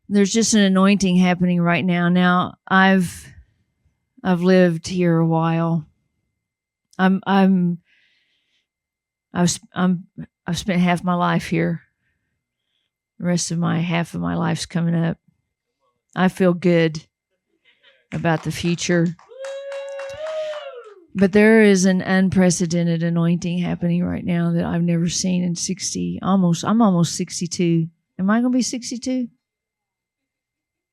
there's just an anointing happening right now. Now, I've lived here a while. I've spent half my life here. The rest of my half of my life's coming up. I feel good about the future. But there is an unprecedented anointing happening right now that I've never seen in 60, I'm almost 62. Am I going to be 62?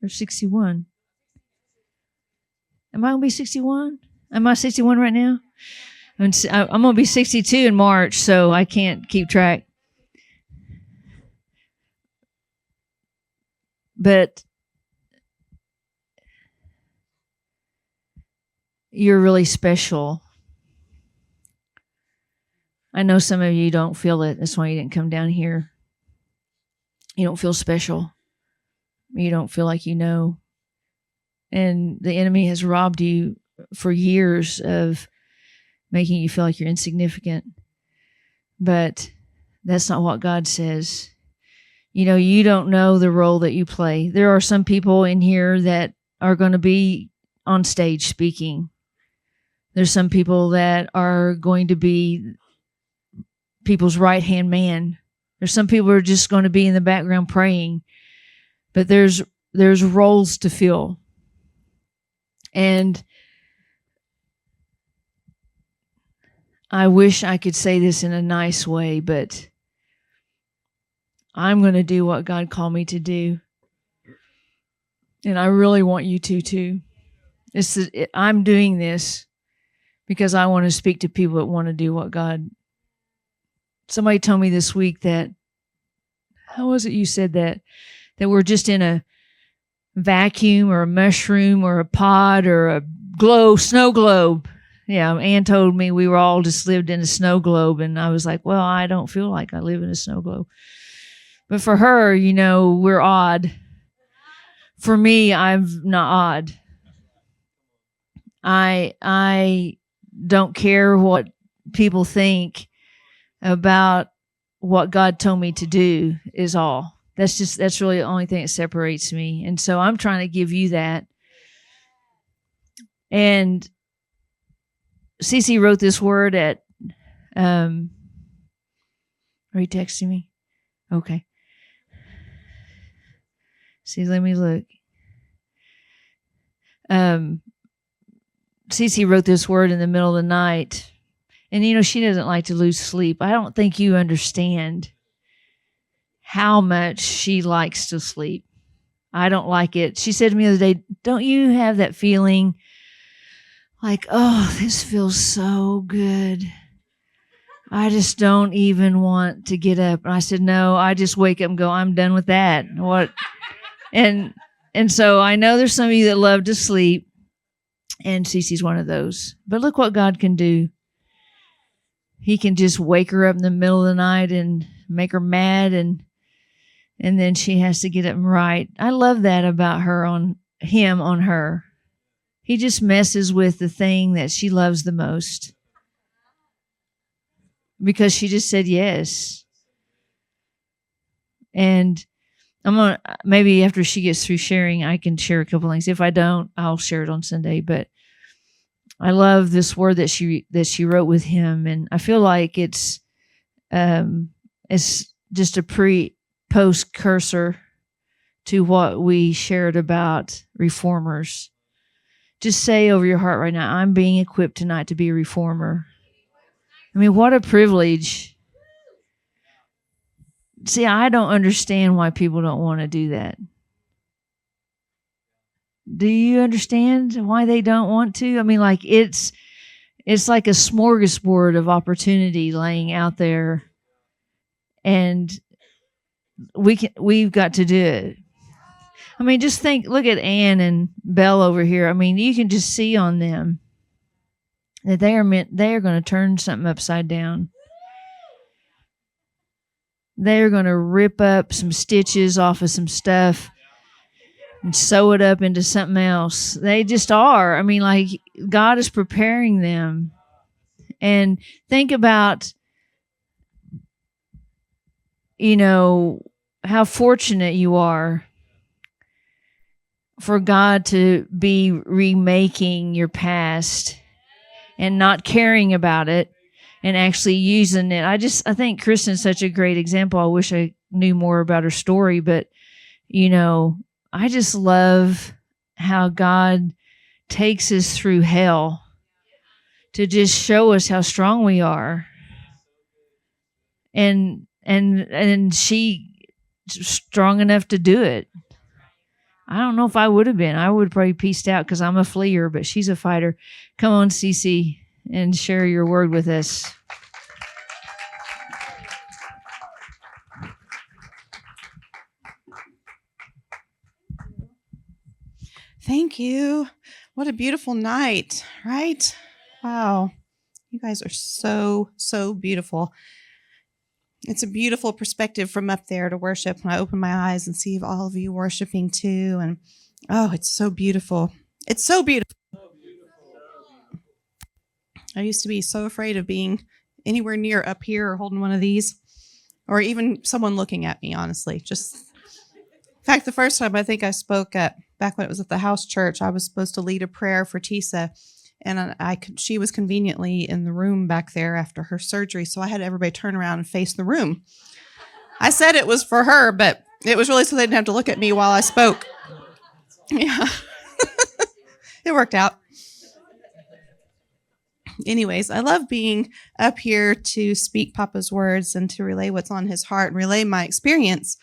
Or 61? Am I going to be 61? Am I 61 right now? I'm going to be 62 in March, so I can't keep track. But you're really special. I know some of you don't feel it. That's why you didn't come down here. You don't feel special. You don't feel like you know. And the enemy has robbed you for years of making you feel like you're insignificant. But that's not what God says. You don't know the role that you play. There are some people in here that are going to be on stage speaking. There's some people that are going to be people's right-hand man. There's some people who are just going to be in the background praying. But there's roles to fill. And I wish I could say this in a nice way, but I'm going to do what God called me to do. And I really want you to too. I'm doing this because I want to speak to people that want to do what God. Somebody told me this week that, how was it you said that we're just in a vacuum or a mushroom or a pod or a snow globe. Yeah, Ann told me we were all just lived in a snow globe, and I was like, well, I don't feel like I live in a snow globe. But for her, we're odd. For me, I'm not odd. I don't care what people think about what God told me to do is all. That's really the only thing that separates me. And so I'm trying to give you that. And Cece wrote this word at, are you texting me? Okay. See, let me look. Cece wrote this word in the middle of the night. And, she doesn't like to lose sleep. I don't think you understand how much she likes to sleep. I don't like it. She said to me the other day, don't you have that feeling like, oh, this feels so good. I just don't even want to get up. And I said, no, I just wake up and go, I'm done with that. What? And so I know there's some of you that love to sleep, and Cece's one of those. But look what God can do. He can just wake her up in the middle of the night and make her mad, and then she has to get up and write. I love that about him on her. He just messes with the thing that she loves the most because she just said yes. And maybe after she gets through sharing, I can share a couple things. If I don't, I'll share it on Sunday. But I love this word that she wrote with him, and I feel like it's just a post cursor to what we shared about reformers. Just say over your heart right now, I'm being equipped tonight to be a reformer. I mean, what a privilege. See, I don't understand why people don't want to do that. Do you understand why they don't want to? I mean, like it's like a smorgasbord of opportunity laying out there, and we've got to do it. I mean, just look at Ann and Belle over here. I mean, you can just see on them that they are going to turn something upside down. They're going to rip up some stitches off of some stuff and sew it up into something else. They just are. I mean, like God is preparing them. And think about, how fortunate you are for God to be remaking your past and not caring about it and actually using it. I think Kristen's such a great example. I wish I knew more about her story, but I just love how God takes us through hell to just show us how strong we are. And she strong enough to do it. I don't know if I would have been. I would probably pieced out because I'm a fleer, but she's a fighter. Come on, Cece, and share your word with us. Thank you. What a beautiful night, right? Wow. You guys are so, so beautiful. It's a beautiful perspective from up there to worship when I open my eyes and see all of you worshiping too. And oh, it's so beautiful. It's so beautiful. I used to be so afraid of being anywhere near up here or holding one of these, or even someone looking at me, honestly. In fact, the first time I think I spoke back when it was at the house church, I was supposed to lead a prayer for Tisa, and she was conveniently in the room back there after her surgery, so I had everybody turn around and face the room. I said it was for her, but it was really so they didn't have to look at me while I spoke. Yeah, it worked out. Anyways, I love being up here to speak Papa's words and to relay what's on his heart and relay my experience.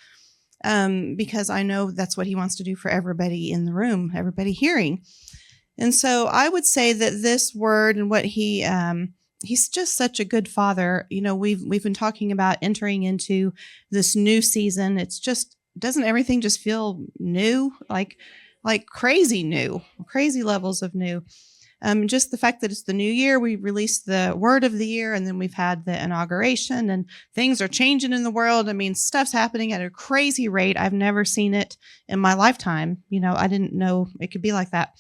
Because I know that's what he wants to do for everybody in the room, everybody hearing. And so I would say that this word and what he's just such a good father. We've been talking about entering into this new season. It's just, doesn't everything just feel new? Like crazy new, crazy levels of new. Just the fact that it's the new year, we released the word of the year, and then we've had the inauguration, and things are changing in the world. I mean, stuff's happening at a crazy rate. I've never seen it in my lifetime. I didn't know it could be like that.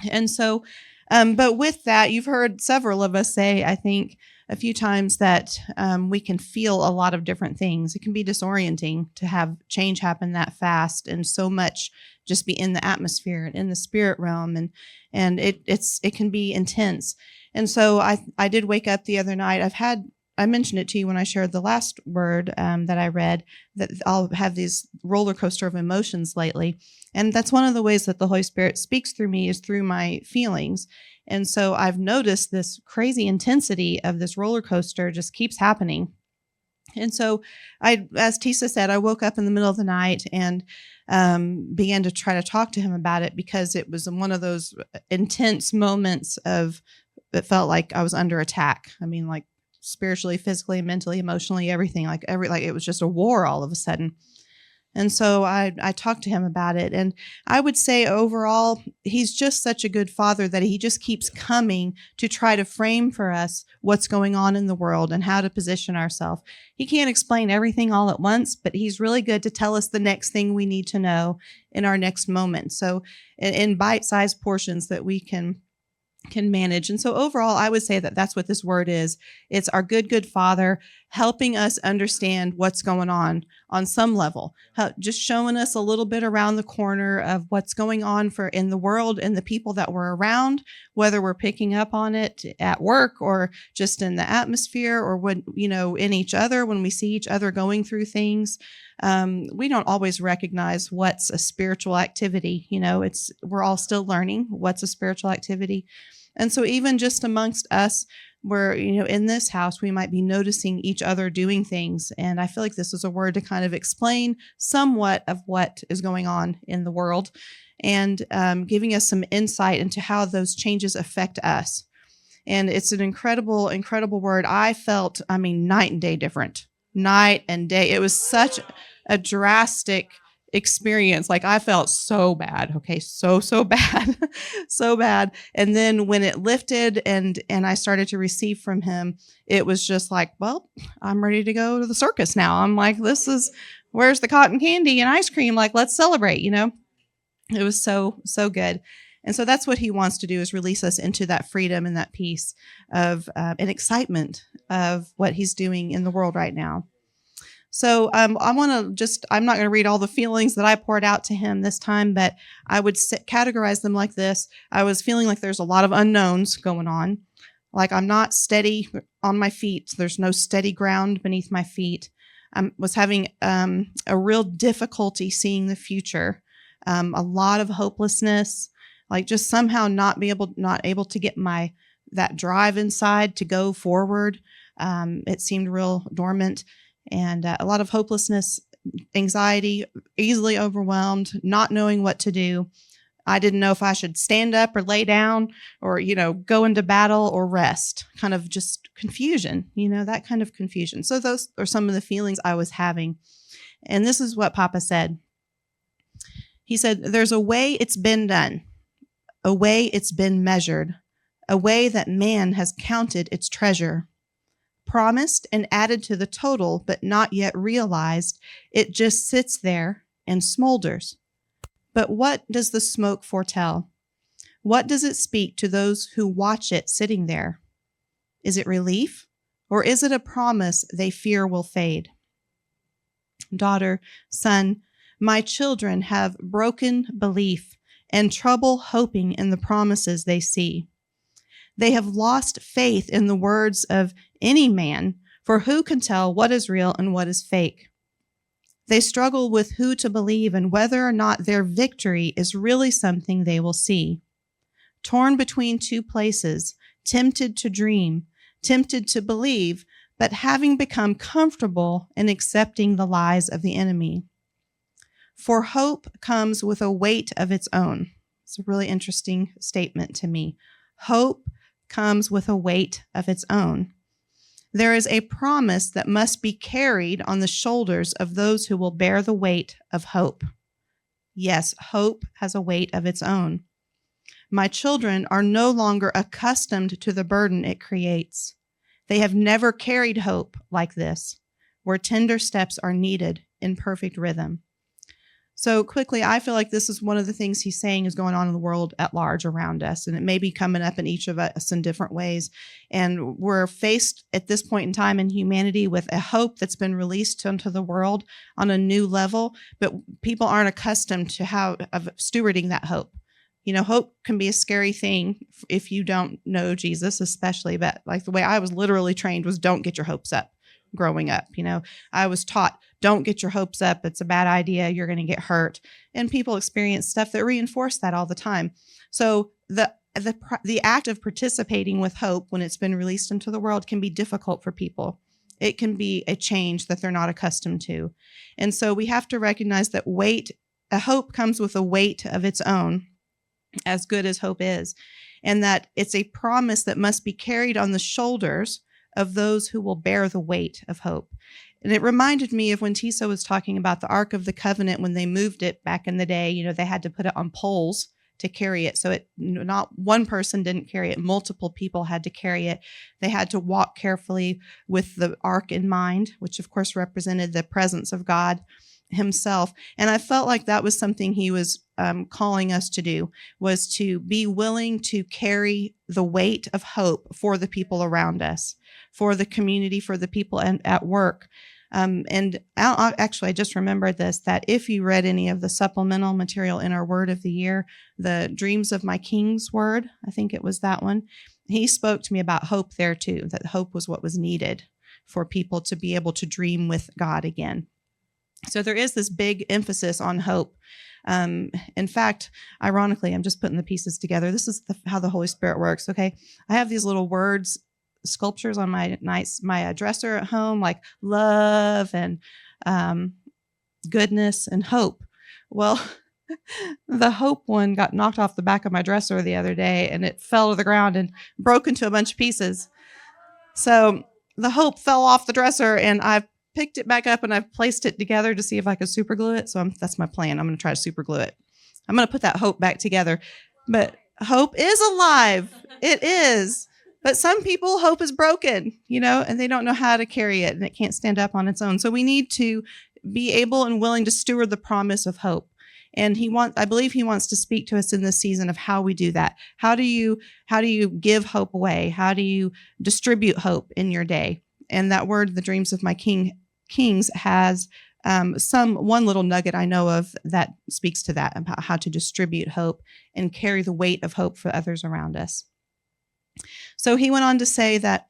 And so, but with that, you've heard several of us say, I think, a few times that we can feel a lot of different things. It can be disorienting to have change happen that fast and so much just be in the atmosphere and in the spirit realm, and it can be intense. And so I did wake up the other night. I mentioned it to you when I shared the last word that I read, that I'll have these roller coaster of emotions lately. And that's one of the ways that the Holy Spirit speaks through me, is through my feelings. And so I've noticed this crazy intensity of this roller coaster just keeps happening. And so as Tisa said, I woke up in the middle of the night and began to try to talk to him about it, because it was one of those intense moments it felt like I was under attack. I mean, like spiritually, physically, mentally, emotionally, everything, like it was just a war all of a sudden. And so I talked to him about it. And I would say overall, he's just such a good father that he just keeps coming to try to frame for us what's going on in the world and how to position ourselves. He can't explain everything all at once, but he's really good to tell us the next thing we need to know in our next moment. So in bite-sized portions that we can manage. And so overall, I would say that that's what this word is. It's our good Father helping us understand what's going on some level, just showing us a little bit around the corner of what's going on in the world and the people that we're around, whether we're picking up on it at work or just in the atmosphere, or when, in each other, when we see each other going through things. We don't always recognize what's a spiritual activity. We're all still learning what's a spiritual activity. And so even just amongst us, where, in this house, we might be noticing each other doing things. And I feel like this is a word to kind of explain somewhat of what is going on in the world, and giving us some insight into how those changes affect us. And it's an incredible, incredible word. I felt, night and day different. Night and day. It was such a drastic experience. Like, I felt so bad. Okay. So bad, so bad. And then when it lifted and I started to receive from him, it was just like, well, I'm ready to go to the circus now. I'm like, where's the cotton candy and ice cream? Like, let's celebrate, It was so good. And so that's what he wants to do, is release us into that freedom and that peace of and excitement of what he's doing in the world right now. So I'm not going to read all the feelings that I poured out to him this time, but I would categorize them like this. I was feeling like there's a lot of unknowns going on. Like I'm not steady on my feet. There's no steady ground beneath my feet. I was having a real difficulty seeing the future, a lot of hopelessness, like just somehow not able to get that drive inside to go forward. It seemed real dormant, and a lot of hopelessness, anxiety, easily overwhelmed, not knowing what to do. I didn't know if I should stand up or lay down or, go into battle or rest, kind of just confusion, that kind of confusion. So those are some of the feelings I was having. And this is what Papa said. He said, there's a way it's been done, a way it's been measured, a way that man has counted its treasure. Promised and added to the total, but not yet realized, it just sits there and smolders. But what does the smoke foretell? What does it speak to those who watch it sitting there? Is it relief, or is it a promise they fear will fade? Daughter, son, my children have broken belief and trouble hoping in the promises they see. They have lost faith in the words of any man, for who can tell what is real and what is fake? They struggle with who to believe and whether or not their victory is really something they will see. Torn between two places, tempted to dream, tempted to believe, but having become comfortable in accepting the lies of the enemy. For hope comes with a weight of its own. It's a really interesting statement to me. Hope comes with a weight of its own. There is a promise that must be carried on the shoulders of those who will bear the weight of hope. Yes, hope has a weight of its own. My children are no longer accustomed to the burden it creates. They have never carried hope like this, where tender steps are needed in perfect rhythm. So quickly, I feel like this is one of the things he's saying is going on in the world at large around us, and it may be coming up in each of us in different ways. And we're faced at this point in time in humanity with a hope that's been released into the world on a new level, but people aren't accustomed to how of stewarding that hope. Hope can be a scary thing if you don't know Jesus, especially, but like the way I was literally trained was don't get your hopes up growing up. I was taught, don't get your hopes up. It's a bad idea. You're going to get hurt. And people experience stuff that reinforce that all the time. So the act of participating with hope when it's been released into the world can be difficult for people. It can be a change that they're not accustomed to. And so we have to recognize that a hope comes with a weight of its own, as good as hope is, and that it's a promise that must be carried on the shoulders of those who will bear the weight of hope. And it reminded me of when Tisa was talking about the Ark of the Covenant, when they moved it back in the day, they had to put it on poles to carry it. So not one person didn't carry it. Multiple people had to carry it. They had to walk carefully with the Ark in mind, which of course represented the presence of God himself. And I felt like that was something he was calling us to do, was to be willing to carry the weight of hope for the people around us, for the community, for the people at work. And I just remembered this, that if you read any of the supplemental material in our Word of the Year, the Dreams of My King's Word, I think it was that one, he spoke to me about hope there too, that hope was what was needed for people to be able to dream with God again. So there is this big emphasis on hope. In fact, ironically, I'm just putting the pieces together. This is how the Holy Spirit works. Okay. I have these little words, sculptures on my dresser at home, like love and goodness and hope. Well, the hope one got knocked off the back of my dresser the other day, and it fell to the ground and broke into a bunch of pieces. So the hope fell off the dresser, and I've picked it back up and I've placed it together to see if I could super glue it. So that's my plan. I'm going to try to super glue it. I'm going to put that hope back together. But hope is alive. It is. But some people, hope is broken, and they don't know how to carry it, and it can't stand up on its own. So we need to be able and willing to steward the promise of hope. And I believe he wants to speak to us in this season of how we do that. How do you give hope away? How do you distribute hope in your day? And that word, the Dreams of My King, Kings has one little nugget I know of that speaks to that, about how to distribute hope and carry the weight of hope for others around us. So he went on to say that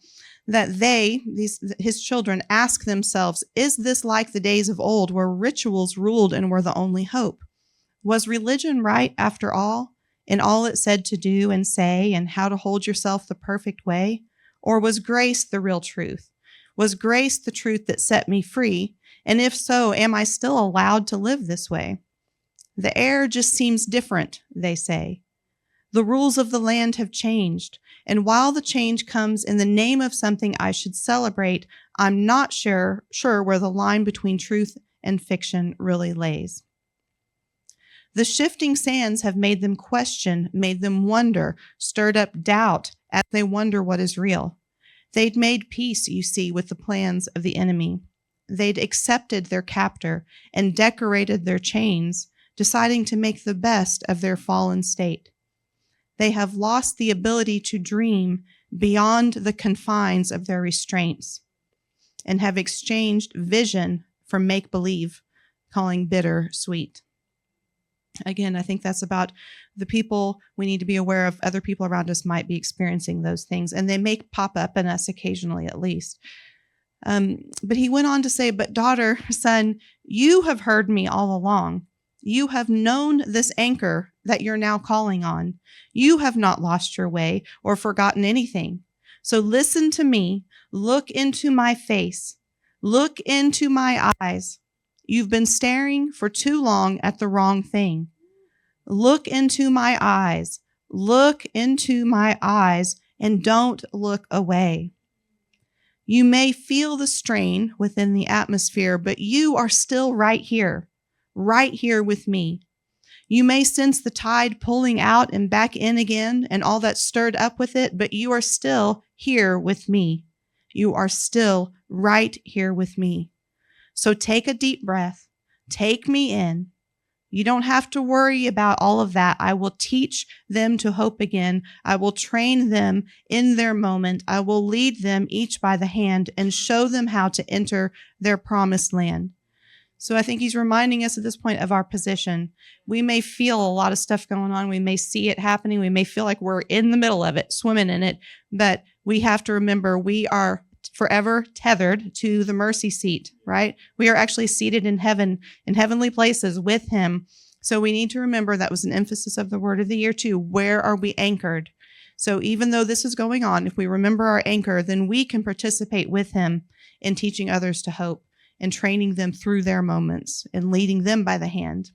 his children, ask themselves, is this like the days of old where rituals ruled and were the only hope? Was religion right after all, in all it said to do and say and how to hold yourself the perfect way? Or was grace the real truth? Was grace the truth that set me free? And if so, am I still allowed to live this way? The air just seems different, they say. The rules of the land have changed, and while the change comes in the name of something I should celebrate, I'm not sure where the line between truth and fiction really lays. The shifting sands have made them question, made them wonder, stirred up doubt as they wonder what is real. They'd made peace, you see, with the plans of the enemy. They'd accepted their captor and decorated their chains, deciding to make the best of their fallen state. They have lost the ability to dream beyond the confines of their restraints and have exchanged vision for make-believe, calling bitter sweet. Again, I think that's about the people we need to be aware of. Other people around us might be experiencing those things, and they may pop up in us occasionally at least. But he went on to say, but daughter, son, you have heard me all along. You have known this anchor that you're now calling on. You have not lost your way or forgotten anything. So listen to me. Look into my face. Look into my eyes. You've been staring for too long at the wrong thing. Look into my eyes. Look into my eyes and don't look away. You may feel the strain within the atmosphere, but you are still right here with me. You may sense the tide pulling out and back in again and all that stirred up with it, but you are still here with me. You are still right here with me. So take a deep breath. Take me in. You don't have to worry about all of that. I will teach them to hope again. I will train them in their moment. I will lead them each by the hand and show them how to enter their promised land. So I think he's reminding us at this point of our position. We may feel a lot of stuff going on. We may see it happening. We may feel like we're in the middle of it, swimming in it. But we have to remember we are forever tethered to the mercy seat, right? We are actually seated in heaven, in heavenly places with him. So we need to remember that was an emphasis of the word of the year too. Where are we anchored? So even though this is going on, if we remember our anchor, then we can participate with him in teaching others to hope and training them through their moments and leading them by the hand.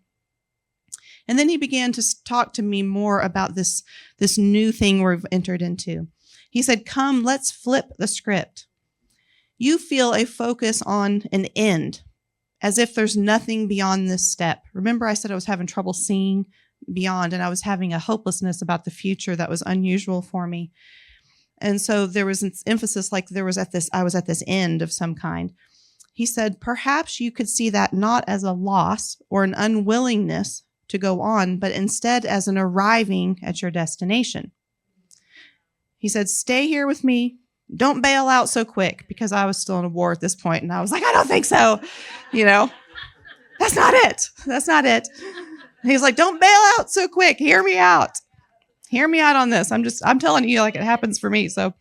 And then he began to talk to me more about this new thing we've entered into. He said, come, let's flip the script. You feel a focus on an end, as if there's nothing beyond this step. Remember I said I was having trouble seeing beyond, and I was having a hopelessness about the future that was unusual for me. And so there was an emphasis like I was at this end of some kind. He said, perhaps you could see that not as a loss or an unwillingness to go on, but instead as an arriving at your destination. He said, stay here with me. Don't bail out so quick, because I was still in a war at this point, and I was like, I don't think so. That's not it. That's not it. And he's like, don't bail out so quick. Hear me out. Hear me out on this. I'm telling you, like it happens for me. So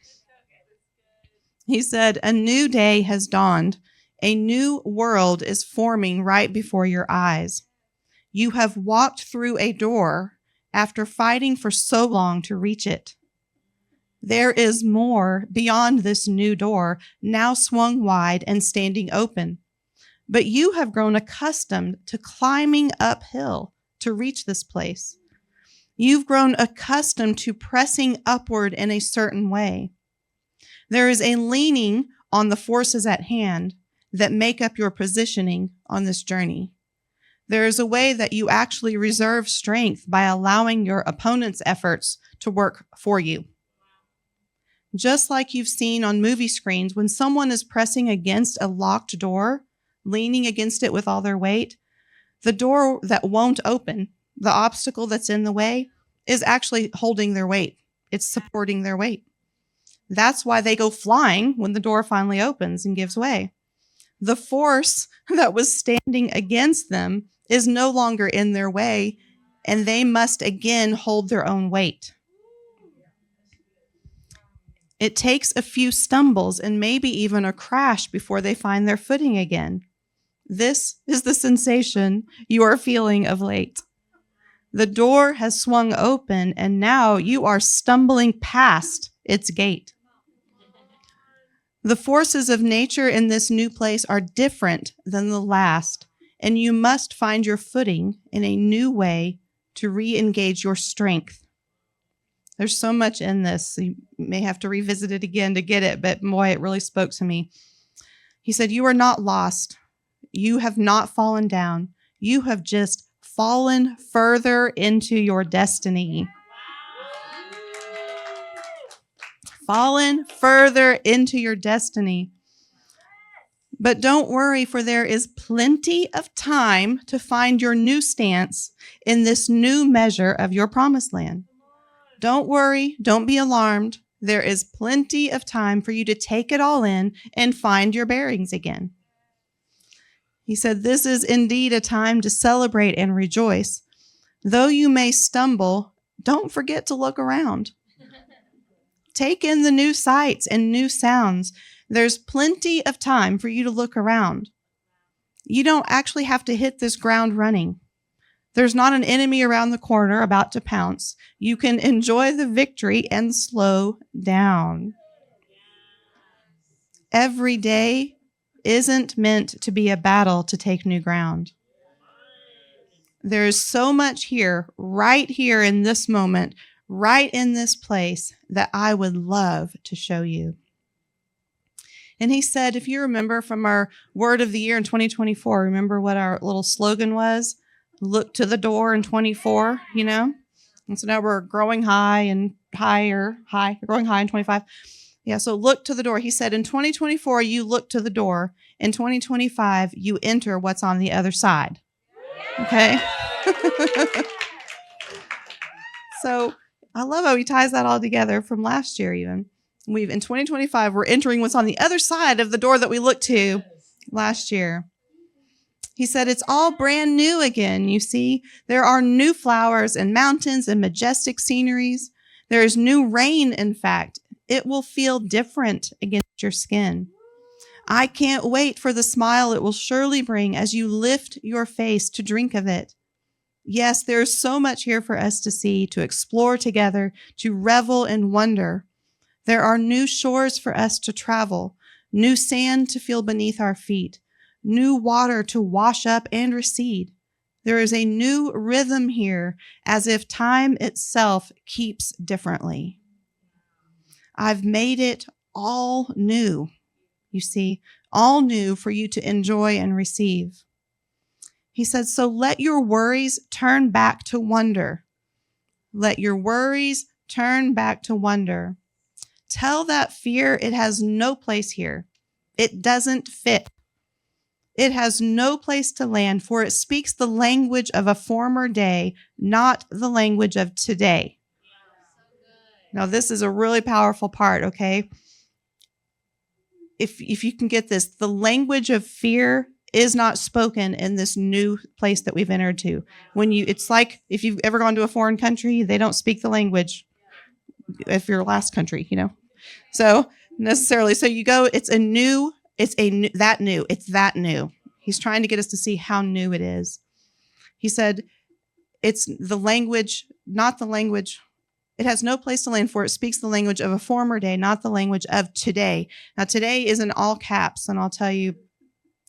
he said, a new day has dawned. A new world is forming right before your eyes. You have walked through a door after fighting for so long to reach it. There is more beyond this new door, now swung wide and standing open. But you have grown accustomed to climbing uphill to reach this place. You've grown accustomed to pressing upward in a certain way. There is a leaning on the forces at hand that make up your positioning on this journey. There is a way that you actually reserve strength by allowing your opponent's efforts to work for you. Just like you've seen on movie screens, when someone is pressing against a locked door, leaning against it with all their weight, the door that won't open, the obstacle that's in the way, is actually holding their weight. It's supporting their weight. That's why they go flying when the door finally opens and gives way. The force that was standing against them is no longer in their way, and they must again hold their own weight. It takes a few stumbles and maybe even a crash before they find their footing again. This is the sensation you are feeling of late. The door has swung open, and now you are stumbling past its gate. The forces of nature in this new place are different than the last, and you must find your footing in a new way to re-engage your strength. There's so much in this. So you may have to revisit it again to get it, but boy, it really spoke to me. He said, you are not lost. You have not fallen down. You have just fallen further into your destiny. Fallen further into your destiny. But don't worry, for there is plenty of time to find your new stance in this new measure of your promised land. Don't worry. Don't be alarmed. There is plenty of time for you to take it all in and find your bearings again. He said, this is indeed a time to celebrate and rejoice. Though you may stumble, don't forget to look around. Take in the new sights and new sounds. There's plenty of time for you to look around. You don't actually have to hit this ground running. There's not an enemy around the corner about to pounce. You can enjoy the victory and slow down. Every day isn't meant to be a battle to take new ground. There's so much here, right here in this moment, right in this place, that I would love to show you. And he said, if you remember from our word of the year in 2024, remember what our little slogan was? Look to the door in 24, you know? And so now we're growing high and higher, growing high in 25. Yeah, so look to the door. He said, in 2024, you look to the door. In 2025, you enter what's on the other side. Okay? So I love how he ties that all together from last year even. In 2025, we're entering what's on the other side of the door that we looked to last year. He said, it's all brand new again. You see, there are new flowers and mountains and majestic sceneries. There is new rain, in fact. It will feel different against your skin. I can't wait for the smile it will surely bring as you lift your face to drink of it. Yes, there is so much here for us to see, to explore together, to revel and wonder. There are new shores for us to travel, new sand to feel beneath our feet, new water to wash up and recede. There is a new rhythm here, as if time itself keeps differently. I've made it all new, you see, all new for you to enjoy and receive. He said, so let your worries turn back to wonder. Let your worries turn back to wonder. Tell that fear it has no place here. It doesn't fit. It has no place to land, for it speaks the language of a former day, not the language of today. Now, this is a really powerful part, okay? If you can get this, the language of fear is not spoken in this new place that we've entered to. It's like if you've ever gone to a foreign country, they don't speak the language. If your last country, you know. So necessarily, so you go, it's that new. He's trying to get us to see how new it is. He said, it's the language, not the language. It has no place to land, for it speaks the language of a former day, not the language of today. Now, today is in all caps, and I'll tell you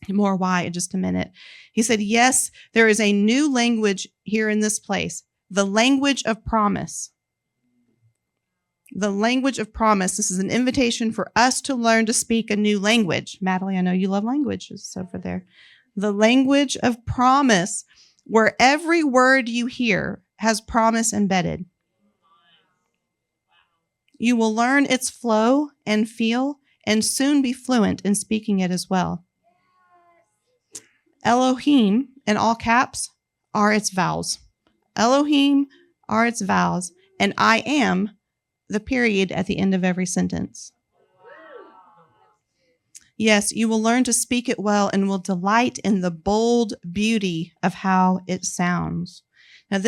more why in just a minute. He said, yes, there is a new language here in this place, the language of promise. The language of promise. This is an invitation for us to learn to speak a new language. Madeline, I know you love languages over there. The language of promise, where every word you hear has promise embedded. You will learn its flow and feel, and soon be fluent in speaking it as well. Elohim, in all caps, are its vowels. Elohim are its vowels, and I am the period at the end of every sentence. Yes, you will learn to speak it well and will delight in the bold beauty of how it sounds. Now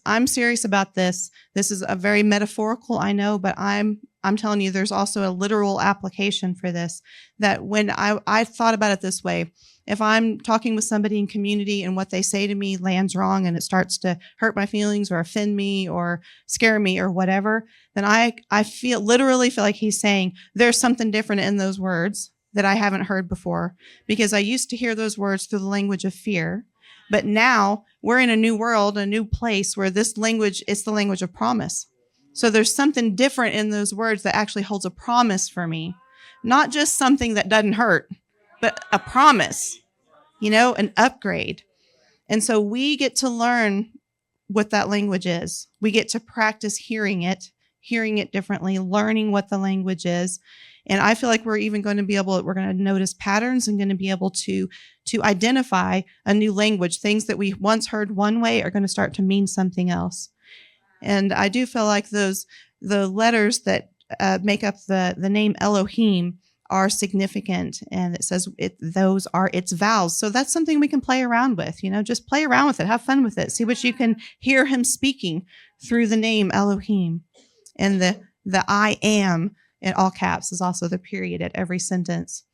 I'm serious about this. This is a very metaphorical, I know, but I'm telling you, there's also a literal application for this, that when I thought about it this way, if I'm talking with somebody in community and what they say to me lands wrong and it starts to hurt my feelings or offend me or scare me or whatever, then I literally feel like he's saying there's something different in those words that I haven't heard before, because I used to hear those words through the language of fear. But now we're in a new world, a new place where this language is the language of promise. So there's something different in those words that actually holds a promise for me, not just something that doesn't hurt, but a promise, an upgrade. And so we get to learn what that language is. We get to practice hearing it differently, learning what the language is. And I feel like we're going to notice patterns and going to be able to identify a new language. Things that we once heard one way are going to start to mean something else. And I do feel like the letters that make up the name Elohim are significant, and it says those are its vowels. So that's something we can play around with, just play around with it, have fun with it, see what you can hear him speaking through the name Elohim. And the I am in all caps is also the period at every sentence.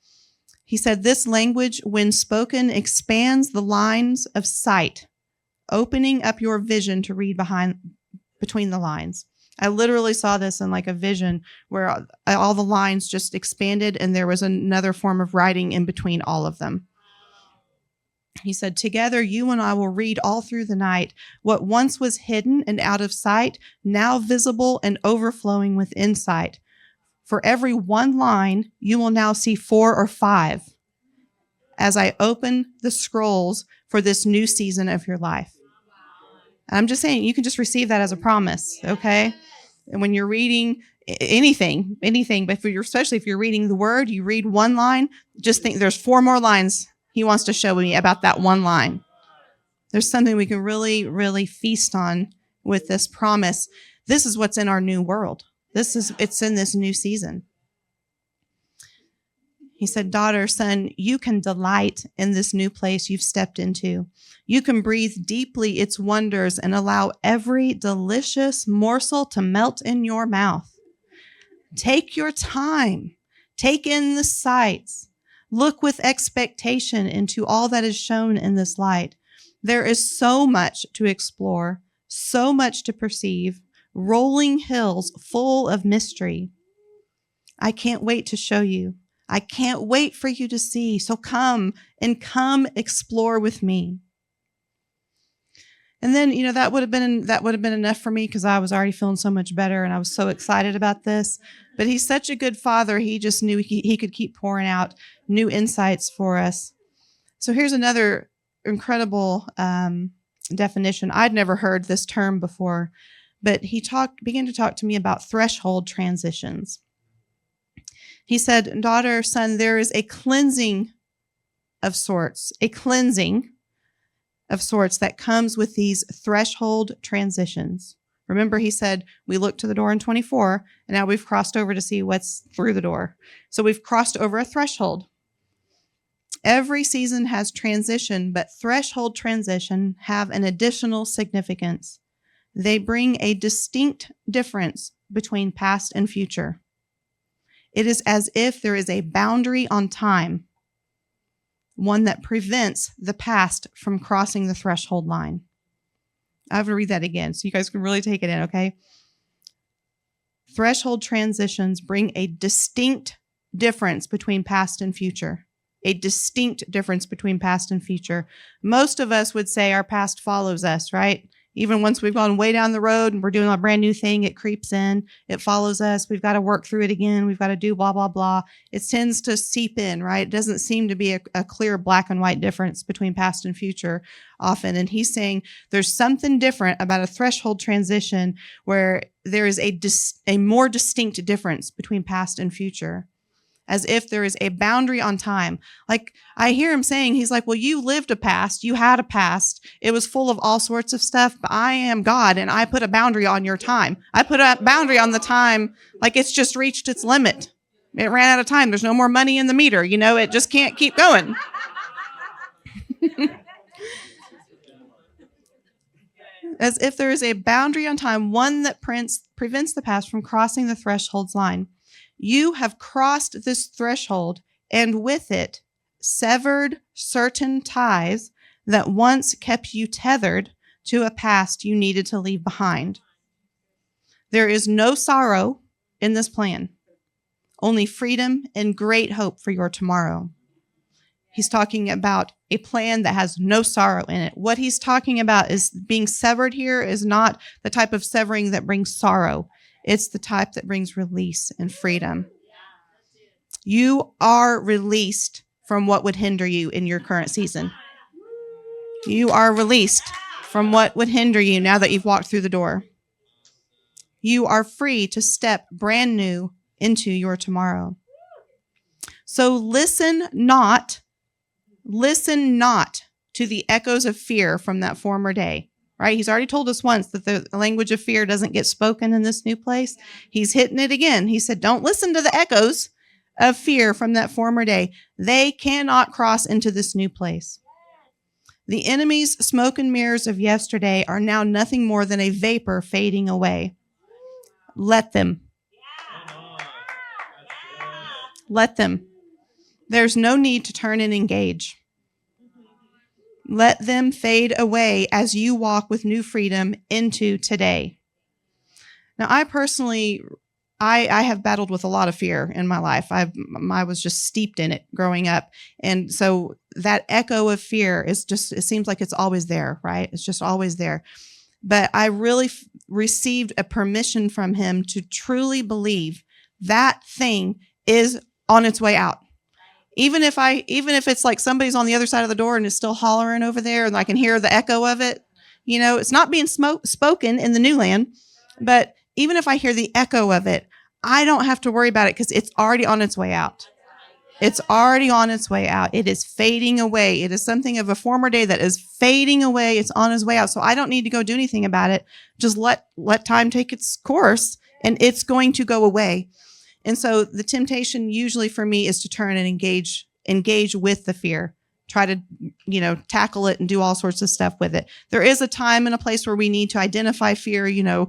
He said, this language, when spoken, expands the lines of sight, opening up your vision to read between the lines. I literally saw this in like a vision where all the lines just expanded and there was another form of writing in between all of them. He said, together you and I will read all through the night what once was hidden and out of sight, now visible and overflowing with insight. For every one line, you will now see 4 or 5 as I open the scrolls for this new season of your life. And I'm just saying, you can just receive that as a promise, okay? And when you're reading anything, but especially if you're reading the word, you read one line, just think there's 4 more lines he wants to show me about that one line. There's something we can really, really feast on with this promise. This is what's in our new world. It's in this new season. He said, daughter, son, you can delight in this new place you've stepped into. You can breathe deeply its wonders and allow every delicious morsel to melt in your mouth. Take your time. Take in the sights. Look with expectation into all that is shown in this light. There is so much to explore, so much to perceive, rolling hills full of mystery. I can't wait to show you. I can't wait for you to see. So come explore with me. And then, that would have been enough for me because I was already feeling so much better and I was so excited about this. But he's such a good father. He just knew he could keep pouring out new insights for us. So here's another incredible definition. I'd never heard this term before, but he began to talk to me about threshold transitions. He said, daughter, son, there is a cleansing of sorts that comes with these threshold transitions. Remember, he said, we looked to the door in 24, and now we've crossed over to see what's through the door. So we've crossed over a threshold. Every season has transition, but threshold transition have an additional significance. They bring a distinct difference between past and future. It is as if there is a boundary on time, one that prevents the past from crossing the threshold line. I have to read that again so you guys can really take it in, okay? Threshold transitions bring a distinct difference between past and future. A distinct difference between past and future. Most of us would say our past follows us, right? Even once we've gone way down the road and we're doing a brand new thing, it creeps in, it follows us. We've got to work through it again. We've got to do blah, blah, blah. It tends to seep in, right? It doesn't seem to be a clear black and white difference between past and future often. And he's saying there's something different about a threshold transition where there is a more distinct difference between past and future. As if there is a boundary on time. Like I hear him saying, he's like, well, you lived a past. You had a past. It was full of all sorts of stuff, but I am God and I put a boundary on your time. I put a boundary on the time like it's just reached its limit. It ran out of time. There's no more money in the meter. It just can't keep going. As if there is a boundary on time, one that prevents the past from crossing the threshold's line. You have crossed this threshold, and with it, severed certain ties that once kept you tethered to a past you needed to leave behind. There is no sorrow in this plan, only freedom and great hope for your tomorrow. He's talking about a plan that has no sorrow in it. What he's talking about is being severed here is not the type of severing that brings sorrow. It's the type that brings release and freedom. You are released from what would hinder you in your current season. You are released from what would hinder you now that you've walked through the door. You are free to step brand new into your tomorrow. So listen not to the echoes of fear from that former day, right? He's already told us once that the language of fear doesn't get spoken in this new place. He's hitting it again. He said, don't listen to the echoes of fear from that former day. They cannot cross into this new place. The enemy's smoke and mirrors of yesterday are now nothing more than a vapor fading away. Let them. Let them. There's no need to turn and engage. Let them fade away as you walk with new freedom into today. Now, I personally, I have battled with a lot of fear in my life. I was just steeped in it growing up. And so that echo of fear is just, it seems like it's always there, right? It's just always there. But I really received a permission from him to truly believe that thing is on its way out. Even if it's like somebody's on the other side of the door and is still hollering over there and I can hear the echo of it, it's not being spoken in the new land, but even if I hear the echo of it, I don't have to worry about it because it's already on its way out. It's already on its way out. It is fading away. It is something of a former day that is fading away. It's on its way out. So I don't need to go do anything about it. Just let time take its course and it's going to go away. And so the temptation usually for me is to turn and engage with the fear, try to, tackle it and do all sorts of stuff with it. There is a time and a place where we need to identify fear. You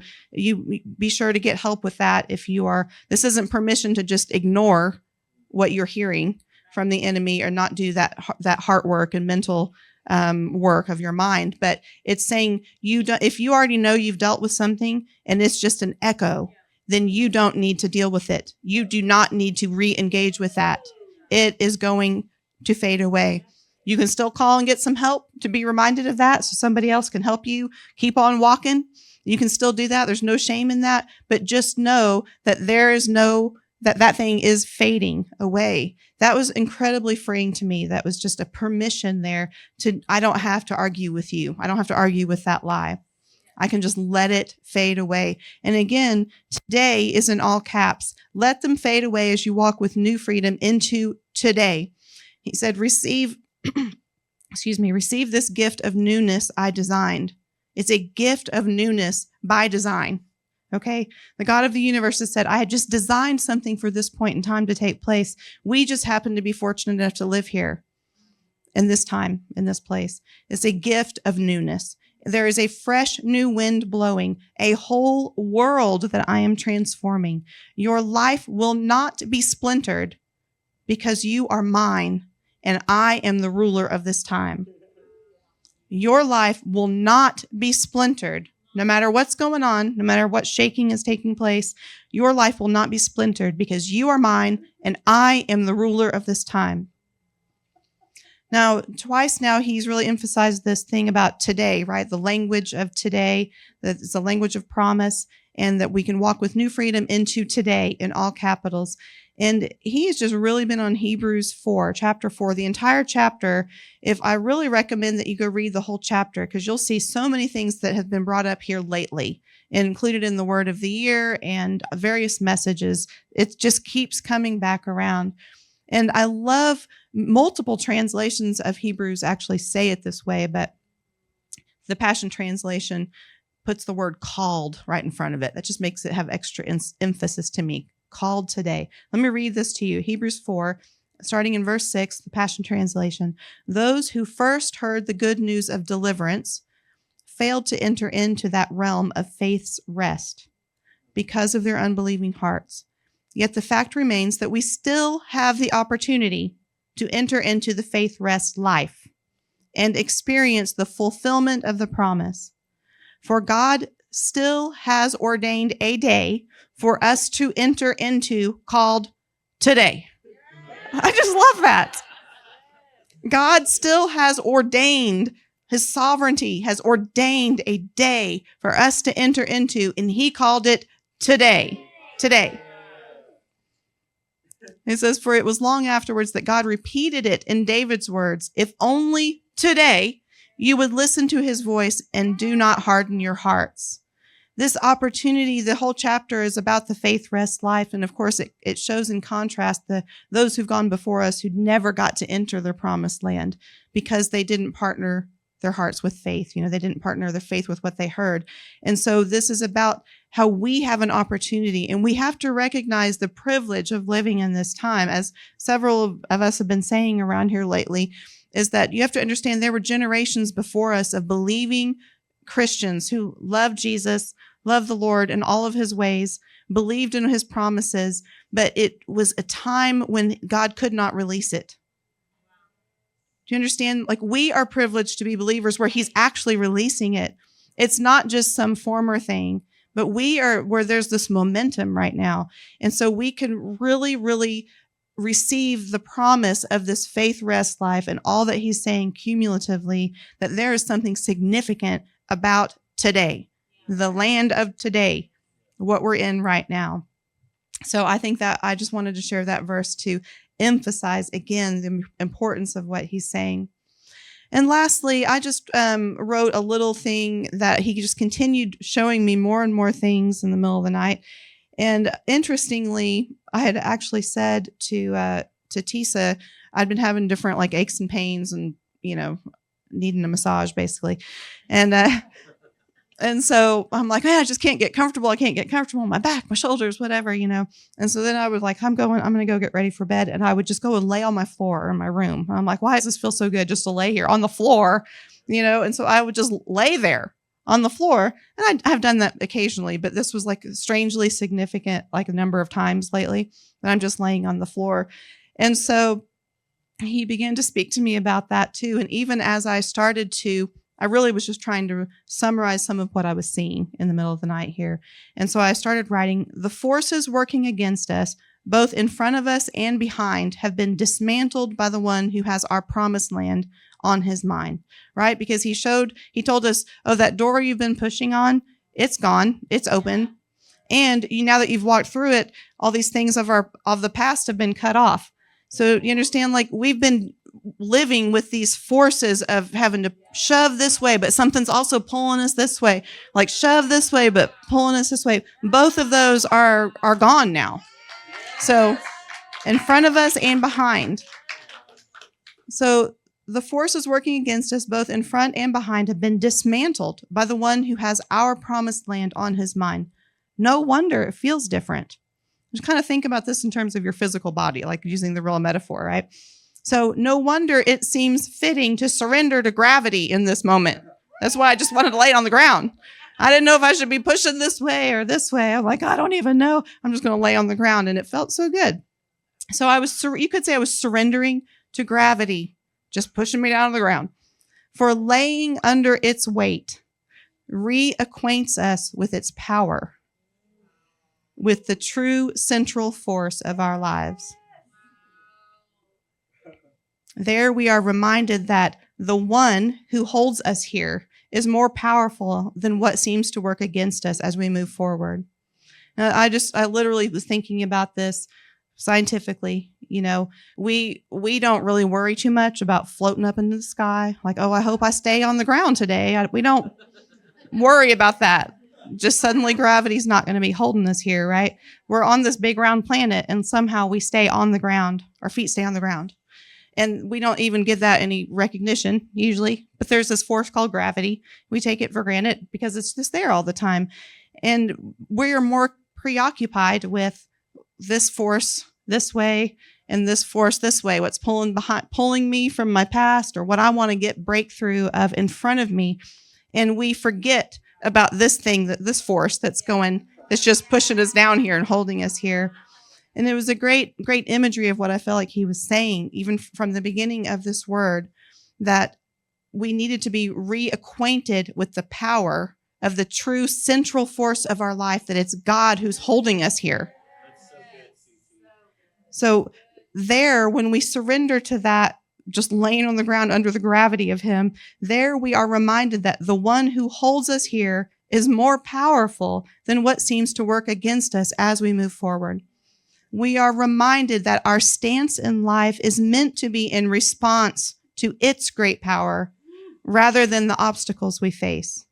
be sure to get help with that. This isn't permission to just ignore what you're hearing from the enemy or not do that heart work and mental work of your mind. But it's saying if you already know you've dealt with something and it's just an echo, then you don't need to deal with it. You do not need to re-engage with that. It is going to fade away. You can still call and get some help to be reminded of that so somebody else can help you keep on walking. You can still do that. There's no shame in that. But just know that that thing is fading away. That was incredibly freeing to me. That was just a permission there I don't have to argue with you. I don't have to argue with that lie. I can just let it fade away. And again, today is in all caps. Let them fade away as you walk with new freedom into today. He said, receive this gift of newness I designed. It's a gift of newness by design. Okay. The God of the universe has said, I had just designed something for this point in time to take place. We just happen to be fortunate enough to live here in this time, in this place. It's a gift of newness. There is a fresh new wind blowing, a whole world that I am transforming. Your life will not be splintered because you are mine and I am the ruler of this time. Your life will not be splintered. No matter what's going on, no matter what shaking is taking place, your life will not be splintered because you are mine and I am the ruler of this time. Now, twice now, he's really emphasized this thing about today, right? The language of today, that's the language of promise, and that we can walk with new freedom into today in all capitals. And he has just really been on Hebrews 4, chapter 4, the entire chapter. I really recommend that you go read the whole chapter because you'll see so many things that have been brought up here lately, included in the word of the year and various messages. It just keeps coming back around. And I love multiple translations of Hebrews actually say it this way, but the Passion Translation puts the word called right in front of it. That just makes it have extra emphasis to me. called today. Let me read this to you. Hebrews 4, starting in verse 6, the Passion Translation. Those who first heard the good news of deliverance failed to enter into that realm of faith's rest because of their unbelieving hearts. Yet the fact remains that we still have the opportunity to enter into the faith rest life and experience the fulfillment of the promise. For God still has ordained a day for us to enter into called today. I just love that. God still has ordained, his sovereignty has ordained a day for us to enter into, and he called it today. Today. It says, for it was long afterwards that God repeated it in David's words, if only today you would listen to his voice and do not harden your hearts. This opportunity, the whole chapter is about the faith rest life. And of course, it shows in contrast those who've gone before us who never got to enter their promised land because they didn't partner their hearts with faith. They didn't partner their faith with what they heard. And so this is about how we have an opportunity, and we have to recognize the privilege of living in this time. As several of us have been saying around here lately, is that you have to understand there were generations before us of believing Christians who loved Jesus, loved the Lord and all of his ways, believed in his promises, but it was a time when God could not release it. Do you understand? Like, we are privileged to be believers where he's actually releasing it. It's not just some former thing, but we are where there's this momentum right now. And so we can really, really receive the promise of this faith rest life and all that he's saying cumulatively, that there is something significant about today, the land of today, what we're in right now. So I think that I just wanted to share that verse to emphasize again the importance of what he's saying. And lastly, I just wrote a little thing that he just continued showing me more and more things in the middle of the night. And interestingly, I had actually said to Tisa, I'd been having different like aches and pains and, needing a massage basically. And so I'm like, man, I just can't get comfortable. I can't get comfortable on my back, my shoulders, whatever, And so then I was like, I'm going to go get ready for bed. And I would just go and lay on my floor in my room. And I'm like, why does this feel so good just to lay here on the floor? And so I would just lay there on the floor. And I've done that occasionally, but this was like strangely significant, like a number of times lately that I'm just laying on the floor. And so he began to speak to me about that too. And even as I really was just trying to summarize some of what I was seeing in the middle of the night here. And so I started writing, the forces working against us, both in front of us and behind, have been dismantled by the one who has our promised land on his mind, right? Because he told us, oh, that door you've been pushing on, it's gone, it's open. And now that you've walked through it, all these things of the past have been cut off. So you understand, like, we've been living with these forces of having to shove this way, but something's also pulling us this way, like shove this way, but pulling us this way. Both of those are gone now. So in front of us and behind. So the forces working against us, both in front and behind, have been dismantled by the one who has our promised land on his mind. No wonder it feels different. Just kind of think about this in terms of your physical body, like using the real metaphor, right? So no wonder it seems fitting to surrender to gravity in this moment. That's why I just wanted to lay on the ground. I didn't know if I should be pushing this way or this way. I'm like, I don't even know. I'm just going to lay on the ground. And it felt so good. So you could say I was surrendering to gravity, just pushing me down on the ground. For laying under its weight reacquaints us with its power, with the true central force of our lives. There we are reminded that the one who holds us here is more powerful than what seems to work against us as we move forward. I literally was thinking about this scientifically. We don't really worry too much about floating up into the sky. Like, oh, I hope I stay on the ground today. We don't worry about that. Just suddenly gravity's not going to be holding us here, right? We're on this big round planet and somehow we stay on the ground. Our feet stay on the ground. And we don't even give that any recognition usually, but there's this force called gravity. We take it for granted because it's just there all the time. And we're more preoccupied with this force this way and this force this way, what's pulling me from my past or what I want to get breakthrough of in front of me. And we forget about this thing, this force that's just pushing us down here and holding us here. And it was a great imagery of what I felt like he was saying, even from the beginning of this word, that we needed to be reacquainted with the power of the true central force of our life, that it's God who's holding us here. So there, when we surrender to that, just laying on the ground under the gravity of him, there we are reminded that the one who holds us here is more powerful than what seems to work against us as we move forward. We are reminded that our stance in life is meant to be in response to its great power rather than the obstacles we face.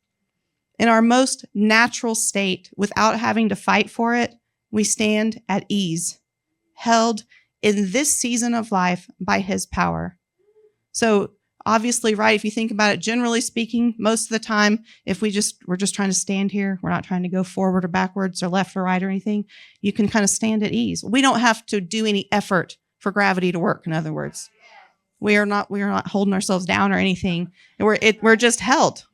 In our most natural state, without having to fight for it, we stand at ease, held in this season of life by his power. So obviously, right, if you think about it, generally speaking, most of the time, if we're just trying to stand here, we're not trying to go forward or backwards or left or right or anything, you can kind of stand at ease. We don't have to do any effort for gravity to work, in other words. We are not holding ourselves down or anything. We're just held.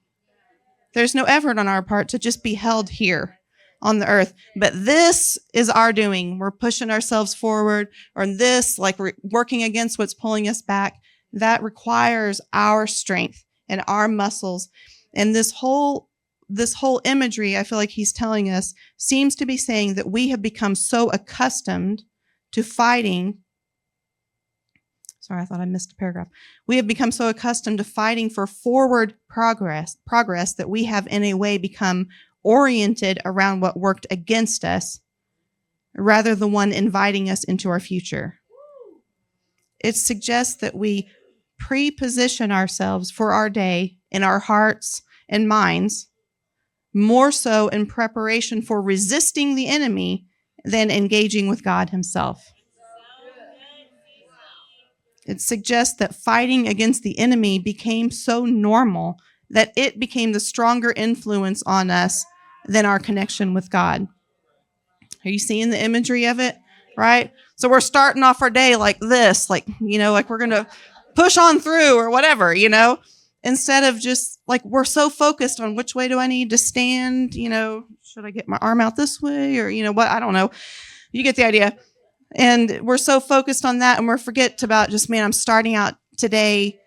There's no effort on our part to just be held here on the earth. But this is our doing. We're pushing ourselves forward, or this, like we're working against what's pulling us back. That requires our strength and our muscles. And this whole imagery, I feel like he's telling us, seems to be saying that we have become so accustomed to fighting. Sorry, I thought I missed a paragraph. We have become so accustomed to fighting for forward progress that we have in a way become oriented around what worked against us rather than one inviting us into our future. It suggests that we pre-position ourselves for our day in our hearts and minds, more so in preparation for resisting the enemy than engaging with God himself. It suggests that fighting against the enemy became so normal that it became the stronger influence on us than our connection with God. Are you seeing the imagery of it? Right? So we're starting off our day like this, like we're going to push on through or whatever, instead of just like we're so focused on which way do I need to stand? Should I get my arm out this way or what? I don't know. You get the idea. And we're so focused on that and we forget about just, I'm starting out today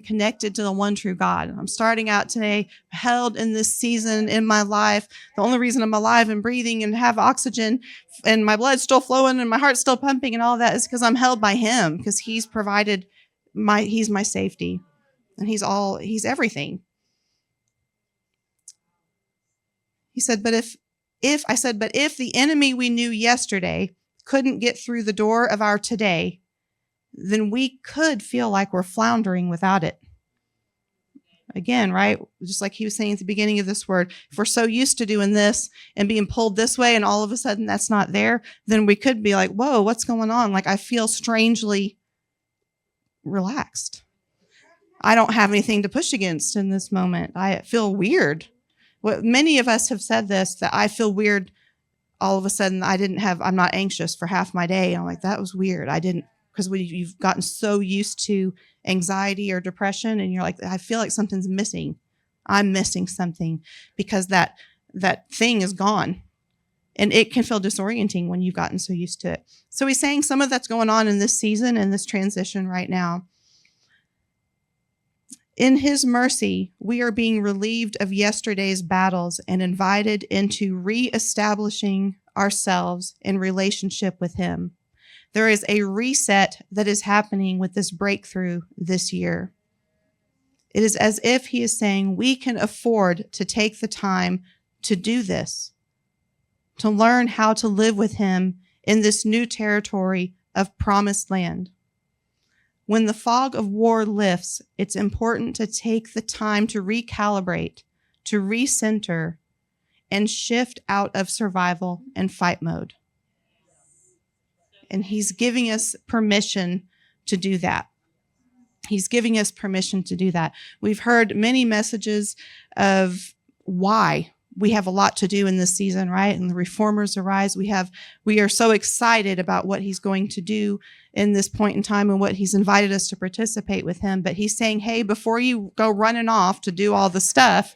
connected to the one true God. I'm starting out today held in this season in my life. The only reason I'm alive and breathing and have oxygen and my blood's still flowing and my heart's still pumping and all that is because I'm held by him, because he's provided he's my safety and he's everything. He said, but if the enemy we knew yesterday couldn't get through the door of our today, then we could feel like we're floundering without it. Again, right? Just like he was saying at the beginning of this word, if we're so used to doing this and being pulled this way and all of a sudden that's not there, then we could be like, whoa, what's going on? Like I feel strangely relaxed. I don't have anything to push against in this moment. I feel weird. Many of us have said this, that I feel weird. All of a sudden I'm not anxious for half my day. I'm like, that was weird. Because you've gotten so used to anxiety or depression and you're like, I feel like something's missing. I'm missing something because that thing is gone. And it can feel disorienting when you've gotten so used to it. So he's saying some of that's going on in this season and this transition right now. In his mercy, we are being relieved of yesterday's battles and invited into reestablishing ourselves in relationship with him. There is a reset that is happening with this breakthrough this year. It is as if he is saying we can afford to take the time to do this, to learn how to live with him in this new territory of promised land. When the fog of war lifts, it's important to take the time to recalibrate, to recenter, and shift out of survival and fight mode. And he's giving us permission to do that. He's giving us permission to do that. We've heard many messages of why we have a lot to do in this season, right? And the reformers arise. We are so excited about what he's going to do in this point in time and what he's invited us to participate with him. But he's saying, hey, before you go running off to do all the stuff,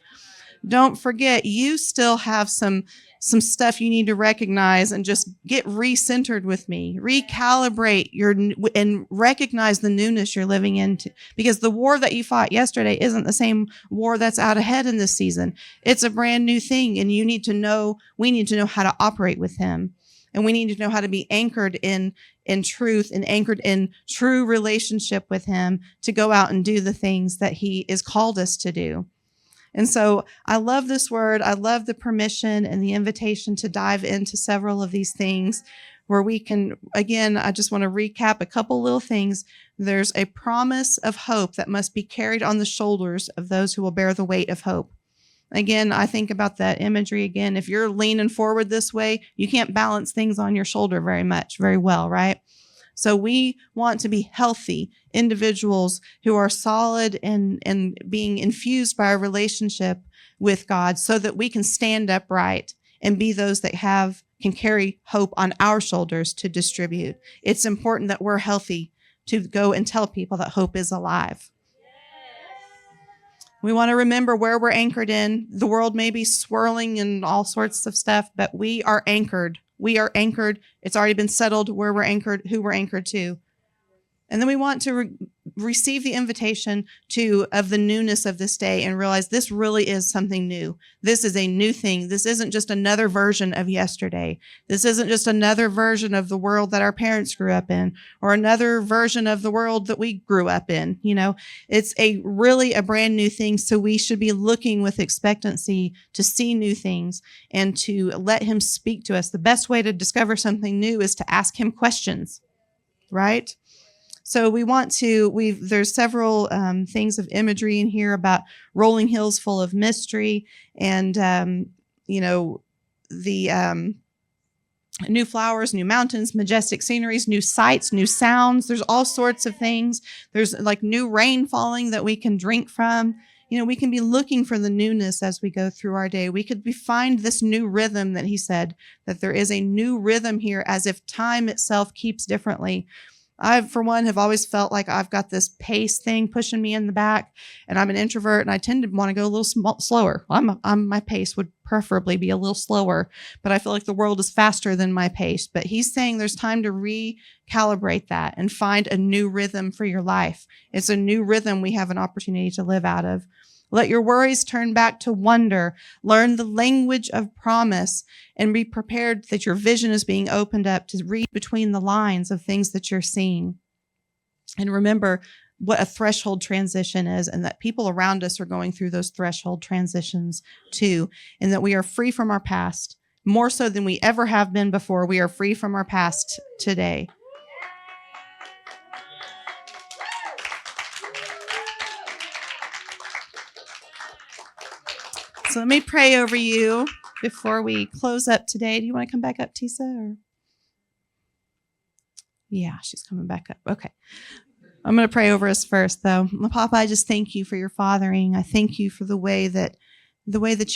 don't forget you still have some stuff you need to recognize and just get recentered with me. Recalibrate and recognize the newness you're living into, because the war that you fought yesterday isn't the same war that's out ahead in this season. It's a brand new thing, and we need to know how to operate with him. And we need to know how to be anchored in truth and anchored in true relationship with him to go out and do the things that he has called us to do. And so I love this word. I love the permission and the invitation to dive into several of these things where we can, again, I just want to recap a couple little things. There's a promise of hope that must be carried on the shoulders of those who will bear the weight of hope. Again, I think about that imagery again. If you're leaning forward this way, you can't balance things on your shoulder very well, right? So we want to be healthy individuals who are solid and being infused by our relationship with God so that we can stand upright and be those that can carry hope on our shoulders to distribute. It's important that we're healthy to go and tell people that hope is alive. We want to remember where we're anchored in. The world may be swirling and all sorts of stuff, but we are anchored. We are anchored. It's already been settled where we're anchored, who we're anchored to. And then we want to receive the invitation of the newness of this day and realize this really is something new. This is a new thing. This isn't just another version of yesterday. This isn't just another version of the world that our parents grew up in or another version of the world that we grew up in. It's really a brand new thing. So we should be looking with expectancy to see new things and to let him speak to us. The best way to discover something new is to ask him questions, right? So there's several things of imagery in here about rolling hills full of mystery and, the new flowers, new mountains, majestic sceneries, new sights, new sounds. There's all sorts of things. There's like new rain falling that we can drink from. We can be looking for the newness as we go through our day. We could find this new rhythm that he said, that there is a new rhythm here as if time itself keeps differently. I, for one, have always felt like I've got this pace thing pushing me in the back, and I'm an introvert, and I tend to want to go a little slower. My pace would preferably be a little slower, but I feel like the world is faster than my pace. But he's saying there's time to recalibrate that and find a new rhythm for your life. It's a new rhythm we have an opportunity to live out of. Let your worries turn back to wonder. Learn the language of promise and be prepared that your vision is being opened up to read between the lines of things that you're seeing. And remember what a threshold transition is, and that people around us are going through those threshold transitions too, and that we are free from our past, more so than we ever have been before. We are free from our past today. So let me pray over you before we close up today. Do you want to come back up, Tisa? Or? Yeah, she's coming back up. Okay. I'm going to pray over us first, though. Papa, I just thank you for your fathering. I thank you for the way that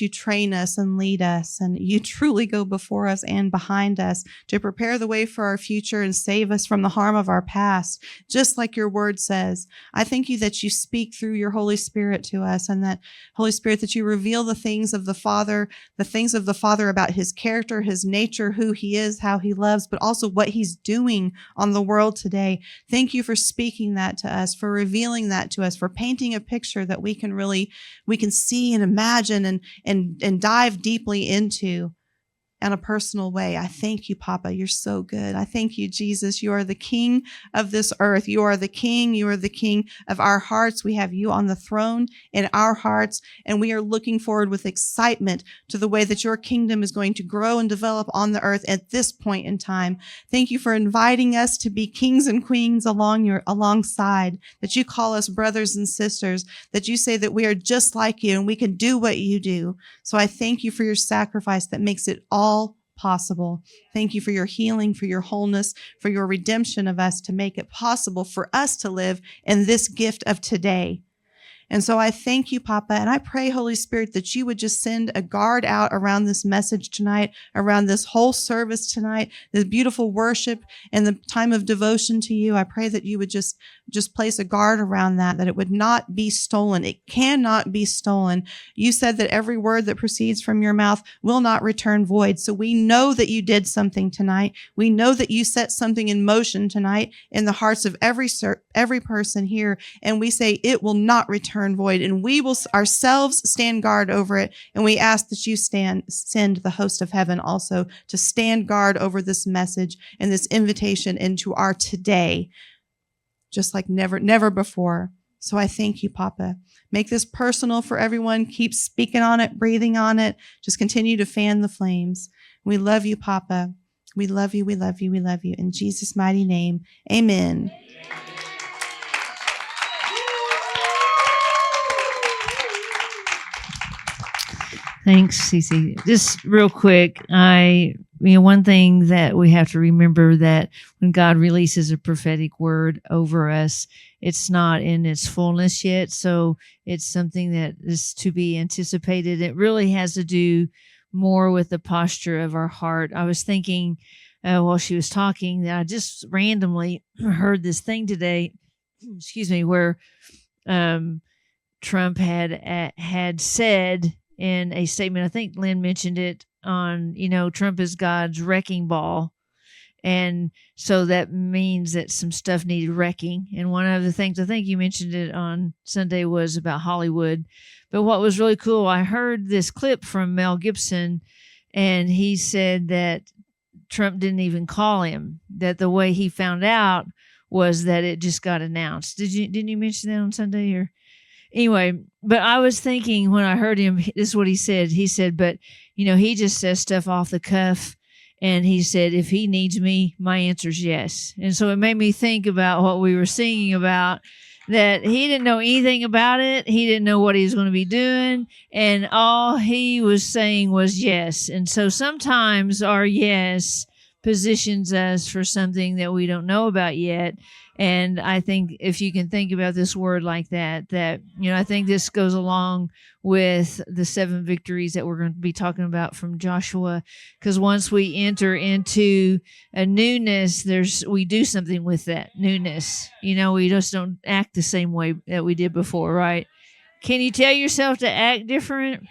you train us and lead us, and you truly go before us and behind us to prepare the way for our future and save us from the harm of our past, just like your word says. I thank you that you speak through your Holy Spirit to us, and that, Holy Spirit, that you reveal the things of the Father about his character, his nature, who he is, how he loves, but also what he's doing on the world today. Thank you for speaking that to us, for revealing that to us, for painting a picture that we can see and imagine and dive deeply into in a personal way. I thank you, Papa. You're so good. I thank you, Jesus. You are the King of this earth. You are the King. You are the King of our hearts. We have you on the throne in our hearts, and we are looking forward with excitement to the way that your kingdom is going to grow and develop on the earth at this point in time. Thank you for inviting us to be kings and queens alongside, that you call us brothers and sisters, that you say that we are just like you and we can do what you do. So I thank you for your sacrifice that makes it all possible. Thank you for your healing, for your wholeness, for your redemption of us to make it possible for us to live in this gift of today. And so I thank you, Papa, and I pray, Holy Spirit, that you would just send a guard out around this message tonight, around this whole service tonight, this beautiful worship and the time of devotion to you. I pray that you would just place a guard around that it would not be stolen. It cannot be stolen. You said that every word that proceeds from your mouth will not return void. So we know that you did something tonight. We know that you set something in motion tonight in the hearts of every person here. And we say it will not return void, and we will ourselves stand guard over it. And we ask that you send the host of heaven also to stand guard over this message and this invitation into our today, just like never before. So I thank you, Papa. Make this personal for everyone. Keep speaking on it, breathing on it. Just continue to fan the flames. We love you, Papa. We love you. We love you. We love you. In Jesus' mighty name, amen. Thanks, Cece. Just real quick, one thing that we have to remember, that when God releases a prophetic word over us, it's not in its fullness yet. So it's something that is to be anticipated. It really has to do more with the posture of our heart. I was thinking while she was talking that I just randomly heard this thing today, where Trump had said in a statement, I think Lynn mentioned it on, Trump is God's wrecking ball. And so that means that some stuff needed wrecking. And one of the things, I think you mentioned it on Sunday, was about Hollywood. But what was really cool, I heard this clip from Mel Gibson, and he said that Trump didn't even call him, that the way he found out was that it just got announced. Didn't you mention that on Sunday? Or anyway, but I was thinking when I heard him, this is what he said. He said, but, he just says stuff off the cuff. And he said, if he needs me, my answer's yes. And so it made me think about what we were singing about, that he didn't know anything about it. He didn't know what he was going to be doing. And all he was saying was yes. And so sometimes our yes positions us for something that we don't know about yet. And I think if you can think about this word like that, I think this goes along with the 7 victories that we're going to be talking about from Joshua. Because once we enter into a newness, we do something with that newness. We just don't act the same way that we did before, right? Can you tell yourself to act different?